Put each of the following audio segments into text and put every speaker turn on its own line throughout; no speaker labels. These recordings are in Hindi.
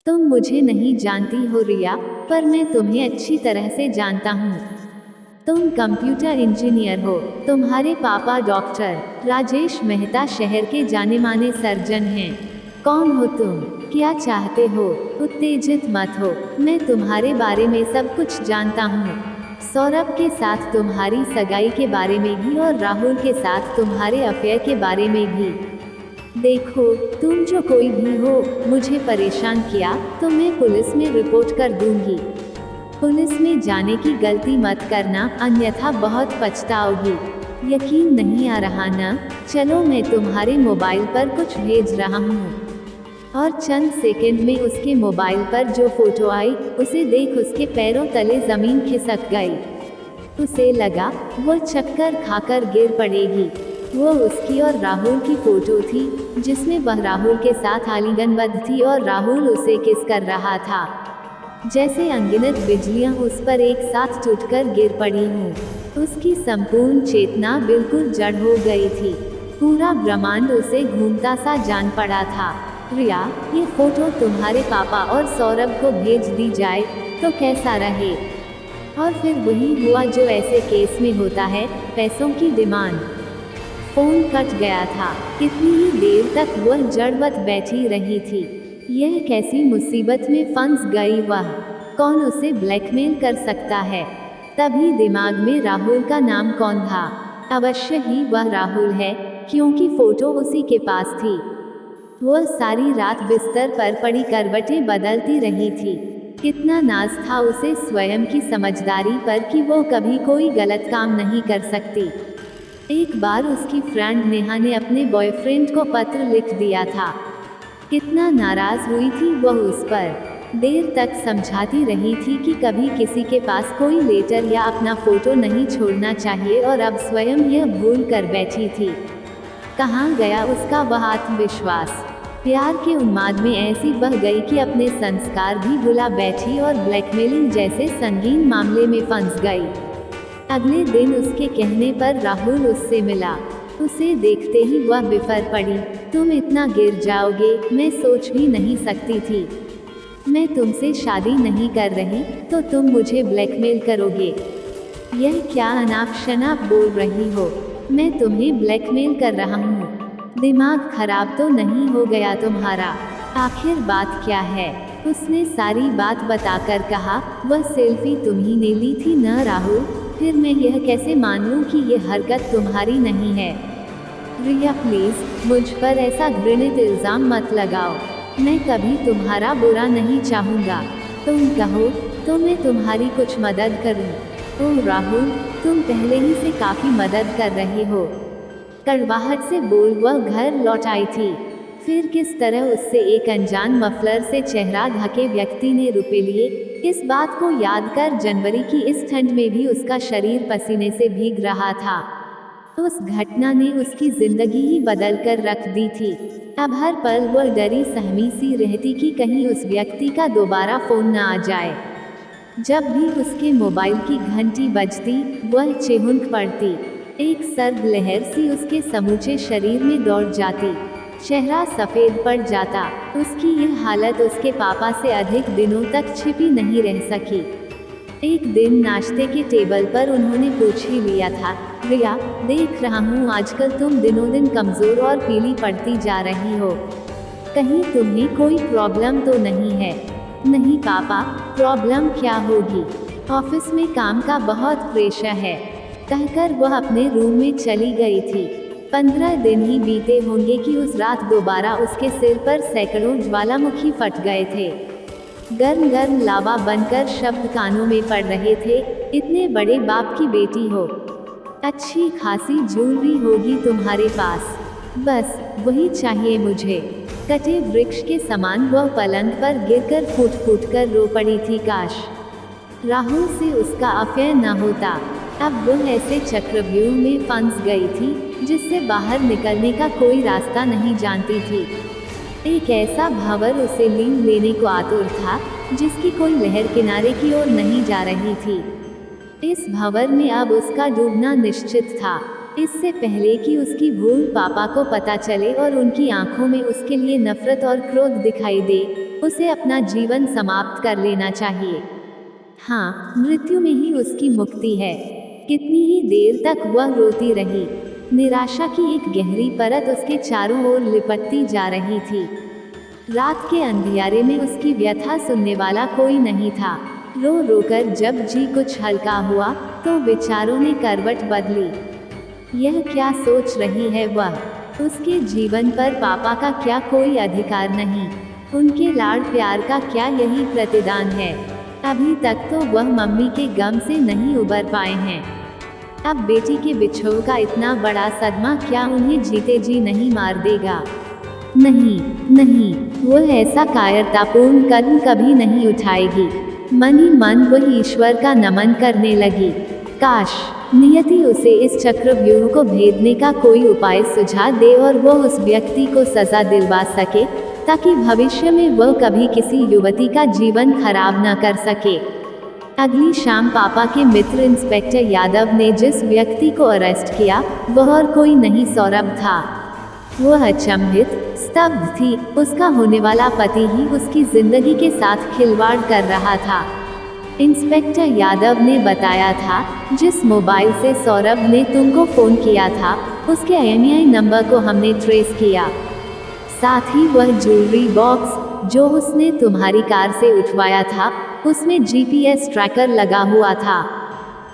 तुम मुझे नहीं जानती हो रिया, पर मैं तुम्हें अच्छी तरह से जानता हूँ। तुम कंप्यूटर इंजीनियर हो। तुम्हारे पापा डॉक्टर राजेश मेहता शहर के जाने माने सर्जन हैं। कौन हो तुम? क्या चाहते हो? उत्तेजित मत हो, मैं तुम्हारे बारे में सब कुछ जानता हूँ। सौरभ के साथ तुम्हारी सगाई के बारे में भी और राहुल के साथ तुम्हारे अफेयर के बारे में भी। देखो, तुम जो कोई भी हो, मुझे परेशान किया तो मैं पुलिस में रिपोर्ट कर दूंगी। पुलिस में जाने की गलती मत करना, अन्यथा बहुत पछताओगी। यकीन नहीं आ रहा ना? चलो मैं तुम्हारे मोबाइल पर कुछ भेज रहा हूँ। और चंद सेकंड में उसके मोबाइल पर जो फोटो आई, उसे देख उसके पैरों तले जमीन खिसक गई। उसे लगा वो चक्कर खाकर गिर पड़ेगी। वो उसकी और राहुल की फोटो थी, जिसमें वह राहुल के साथ आलिंगनबद्ध थी और राहुल उसे किस कर रहा था। जैसे अनगिनत बिजलियां उस पर एक साथ टूटकर गिर पड़ी हूँ। उसकी संपूर्ण चेतना बिल्कुल जड़ हो गई थी। पूरा ब्रह्मांड उसे घूमता सा जान पड़ा था। रिया, ये फोटो तुम्हारे पापा और सौरभ को भेज दी जाए तो कैसा रहे? और फिर वही हुआ जो ऐसे केस में होता है, पैसों की डिमांड। फोन कट गया था। कितनी ही देर तक वह जड़वत बैठी रही थी। यह कैसी मुसीबत में फंस गई वह? कौन उसे ब्लैकमेल कर सकता है? तभी दिमाग में राहुल का नाम कौन था? अवश्य ही वह राहुल है, क्योंकि फोटो उसी के पास थी। वह सारी रात बिस्तर पर पड़ी करवटें बदलती रही थी। कितना नाज था उसे स्वयं की समझदारी पर कि वो कभी कोई गलत काम नहीं कर सकती। एक बार उसकी फ्रेंड नेहा ने अपने बॉयफ्रेंड को पत्र लिख दिया था। कितना नाराज हुई थी वह उस पर। देर तक समझाती रही थी कि कभी किसी के पास कोई लेटर या अपना फोटो नहीं छोड़ना चाहिए, और अब स्वयं यह भूल कर बैठी थी। कहाँ गया उसका वह आत्मविश्वास? प्यार के उन्माद में ऐसी बह गई कि अपने संस्कार भी भुला बैठी और ब्लैकमेलिंग जैसे संगीन मामले में फंस गई। अगले दिन उसके कहने पर राहुल उससे मिला। उसे देखते ही वह बिफर पड़ी। तुम इतना गिर जाओगे, मैं सोच भी नहीं सकती थी। मैं तुमसे शादी नहीं कर रही, तो तुम मुझे ब्लैकमेल करोगे? यह क्या अनाप शनाप बोल रही हो? मैं तुम्हें ब्लैकमेल कर रहा हूँ? दिमाग खराब तो नहीं हो गया तुम्हारा? आखिर बात क्या है? उसने सारी बात बताकर कहा, वह सेल्फी तुम्ही ने ली थी न राहुल? फिर मैं यह कैसे मान लूं कि यह हरकत तुम्हारी नहीं है? रिया प्लीज, मुझ पर ऐसा घृणित इल्ज़ाम मत लगाओ। मैं कभी तुम्हारा बुरा नहीं चाहूँगा। तुम कहो तो मैं तुम्हारी कुछ मदद करूँ। ओह राहुल, तुम पहले ही से काफ़ी मदद कर रहे हो। कड़वाहट से बोल वह घर लौट आई थी। फिर किस तरह उससे एक अनजान मफलर से चेहरा ढके व्यक्ति ने रुपए लिए, इस बात को याद कर जनवरी की इस ठंड में भी उसका शरीर पसीने से भीग रहा था। उस घटना ने उसकी जिंदगी ही बदल कर रख दी थी। अब हर पल वह डरी सहमी सी रहती कि कहीं उस व्यक्ति का दोबारा फोन न आ जाए। जब भी उसके मोबाइल की घंटी बजती, वह चेहुंक पड़ती। एक सर्द लहर सी उसके समूचे शरीर में दौड़ जाती। चेहरा सफ़ेद पड़ जाता। उसकी यह हालत उसके पापा से अधिक दिनों तक छिपी नहीं रह सकी। एक दिन नाश्ते के टेबल पर उन्होंने पूछ ही लिया था, रिया, देख रहा हूँ आजकल तुम दिनों दिन कमज़ोर और पीली पड़ती जा रही हो। कहीं तुम्हें कोई प्रॉब्लम तो नहीं है? नहीं पापा, प्रॉब्लम क्या होगी? ऑफिस में काम का बहुत प्रेशर है, कहकर वह अपने रूम में चली गई थी। 15 दिन ही बीते होंगे कि उस रात दोबारा उसके सिर पर सैकड़ों ज्वालामुखी फट गए थे। गर्म गर्म लावा बनकर शब्द कानों में पड़ रहे थे, इतने बड़े बाप की बेटी हो, अच्छी खासी ज्वेलरी होगी तुम्हारे पास, बस वही चाहिए मुझे। कटे वृक्ष के समान वह पलंग पर गिरकर फूट फूट कर रो पड़ी थी। काश राहुल से उसका अफेयर न होता। अब वह ऐसे चक्रव्यूह में फंस गई थी जिससे बाहर निकलने का कोई रास्ता नहीं जानती थी। एक ऐसा भंवर उसे लीन लेने को आतुर था, जिसकी कोई लहर किनारे की ओर नहीं जा रही थी। इस भंवर में अब उसका डूबना निश्चित था। इससे पहले कि उसकी भूल पापा को पता चले और उनकी आंखों में उसके लिए नफरत और क्रोध दिखाई दे, उसे अपना जीवन समाप्त कर लेना चाहिए। हाँ, मृत्यु में ही उसकी मुक्ति है। कितनी ही देर तक वह रोती रही। निराशा की एक गहरी परत उसके चारों ओर लिपटती जा रही थी। रात के अंधियारे में उसकी व्यथा सुनने वाला कोई नहीं था। रो रोकर जब जी कुछ हल्का हुआ, तो विचारों ने करवट बदली। यह क्या सोच रही है वह? उसके जीवन पर पापा का क्या कोई अधिकार नहीं? उनके लाड़ प्यार का क्या यही प्रतिदान है? अभी तक तो वह मम्मी के गम से नहीं उबर पाए हैं। अब बेटी के बिछोह का इतना बड़ा सदमा क्या उन्हें जीते जी नहीं मार देगा? नहीं, नहीं, वह ऐसा कायरतापूर्ण कदम कभी नहीं उठाएगी। मन ही मन वह ईश्वर का नमन करने लगी। काश नियति उसे इस चक्रव्यूह को भेदने का कोई उपाय सुझा दे और वह उस व्यक्ति को सजा दिलवा सके, ताकि भविष्य में वह कभी किसी युवती का जीवन खराब न कर सके। अगली शाम पापा के मित्र इंस्पेक्टर यादव ने जिस व्यक्ति को अरेस्ट किया, वह और कोई नहीं सौरभ था। वह अचंभित, स्तब्ध थी। उसका होने वाला पति ही उसकी जिंदगी के साथ खिलवाड़ कर रहा था। इंस्पेक्टर यादव ने बताया था, जिस मोबाइल से सौरभ ने तुमको फ़ोन किया था, उसके IMEI नंबर को हमने ट्रेस किया। साथ ही वह ज्वेलरी बॉक्स जो उसने तुम्हारी कार से उठवाया था, उसमें GPS ट्रैकर लगा हुआ था।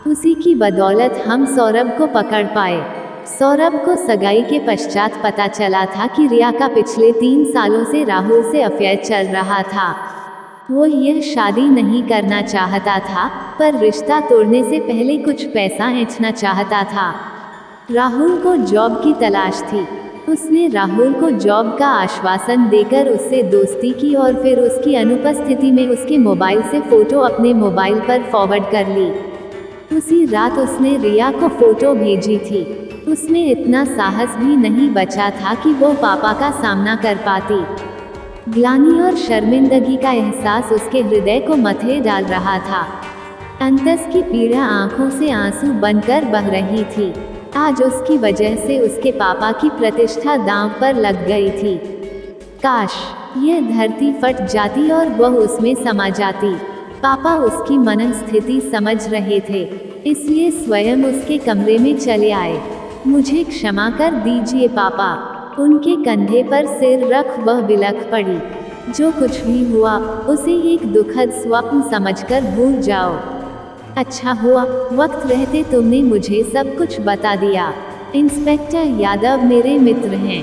उसी की बदौलत हम सौरभ को पकड़ पाए। सौरभ को सगाई के पश्चात पता चला था कि रिया का पिछले 3 सालों से राहुल से अफेयर चल रहा था। वो यह शादी नहीं करना चाहता था, पर रिश्ता तोड़ने से पहले कुछ पैसा ऐंठना चाहता था। राहुल को जॉब की तलाश थी। उसने राहुल को जॉब का आश्वासन देकर उससे दोस्ती की और फिर उसकी अनुपस्थिति में उसके मोबाइल से फ़ोटो अपने मोबाइल पर फॉरवर्ड कर ली। उसी रात उसने रिया को फ़ोटो भेजी थी। उसमें इतना साहस भी नहीं बचा था कि वो पापा का सामना कर पाती। ग्लानि और शर्मिंदगी का एहसास उसके हृदय को मथे डाल रहा था। अंतस की पीड़ा आंखों से आंसू बनकर बह रही थी। आज उसकी वजह से उसके पापा की प्रतिष्ठा दांव पर लग गई थी। काश यह धरती फट जाती और वह उसमें समा जाती। पापा उसकी मनस्थिति समझ रहे थे, इसलिए स्वयं उसके कमरे में चले आए। मुझे क्षमा कर दीजिए पापा। उनके कंधे पर सिर रख वह बिलख पड़ी। जो कुछ भी हुआ उसे एक दुखद स्वप्न समझकर भूल जाओ। अच्छा हुआ वक्त रहते तुमने मुझे सब कुछ बता दिया। इंस्पेक्टर यादव मेरे मित्र हैं।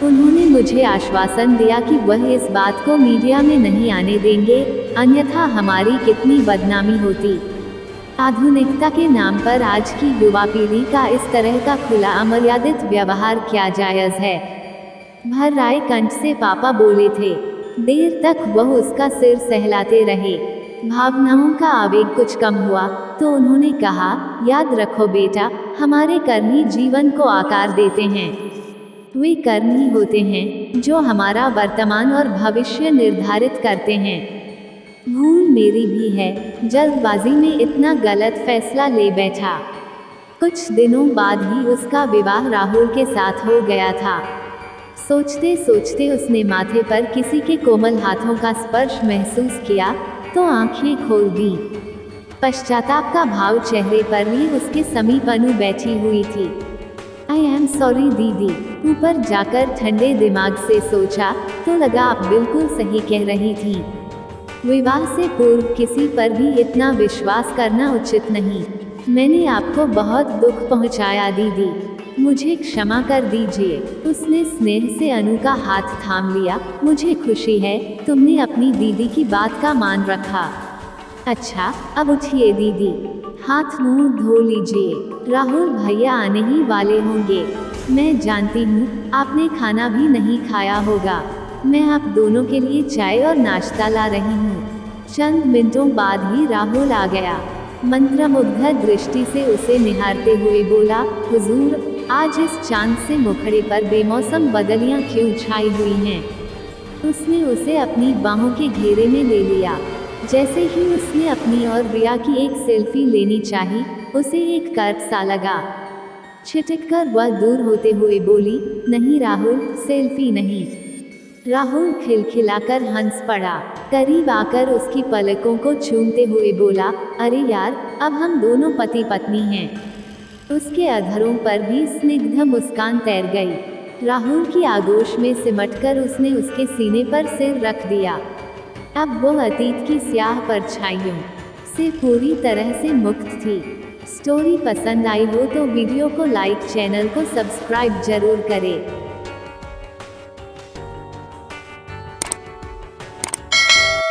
उन्होंने मुझे आश्वासन दिया कि वह इस बात को मीडिया में नहीं आने देंगे, अन्यथा हमारी कितनी बदनामी होती। आधुनिकता के नाम पर आज की युवा पीढ़ी का इस तरह का खुला अमर्यादित व्यवहार क्या जायज़ है? भर आए कंठ से पापा बोले थे। देर तक वह उसका सिर सहलाते रहे। भावनाओं का आवेग कुछ कम हुआ तो उन्होंने कहा, याद रखो बेटा, हमारे कर्म ही जीवन को आकार देते हैं। वे कर्म ही होते हैं जो हमारा वर्तमान और भविष्य निर्धारित करते हैं। भूल मेरी भी है, जल्दबाजी में इतना गलत फैसला ले बैठा। कुछ दिनों बाद ही उसका विवाह राहुल के साथ हो गया था। सोचते सोचते उसने माथे पर किसी के कोमल हाथों का स्पर्श महसूस किया तो आंखें खोल दी। पश्चाताप का भाव चेहरे पर ही उसके समीप अनु बैठी हुई थी। आई एम सॉरी दीदी। ऊपर जाकर ठंडे दिमाग से सोचा तो लगा आप बिल्कुल सही कह रही थी। विवाह से पूर्व किसी पर भी इतना विश्वास करना उचित नहीं। मैंने आपको बहुत दुख पहुंचाया दीदी, मुझे क्षमा कर दीजिए। उसने स्नेह से अनु का हाथ थाम लिया। मुझे खुशी है तुमने अपनी दीदी की बात का मान रखा। अच्छा अब उठिए दीदी, हाथ मुंह धो लीजिए। राहुल भैया आने ही वाले होंगे। मैं जानती हूँ आपने खाना भी नहीं खाया होगा। मैं आप दोनों के लिए चाय और नाश्ता ला रही हूँ। चंद मिनटों बाद ही राहुल आ गया। मंत्रमुग्ध दृष्टि से उसे निहारते हुए बोला, हुजूर, आज इस चांद से मुखड़े पर बेमौसम बदलियाँ क्यों छाई हुई हैं? उसने उसे अपनी बाहों के घेरे में ले लिया। जैसे ही उसने अपनी और रिया की एक सेल्फी लेनी चाही, उसे एक कर्क सा लगा। छिटककर वह दूर होते हुए बोली, नहीं राहुल, सेल्फी नहीं। राहुल खिलखिलाकर हंस पड़ा। करीब आकर उसकी पलकों को चूमते हुए बोला, अरे यार, अब हम दोनों पति पत्नी हैं। उसके अधरों पर भी स्निग्ध मुस्कान तैर गई। राहुल की आगोश में सिमटकर उसने उसके सीने पर सिर रख दिया। अब वो अतीत की स्याह परछाइयों से पूरी तरह से मुक्त थी। स्टोरी पसंद आई हो तो वीडियो को लाइक, चैनल को सब्सक्राइब जरूर करें।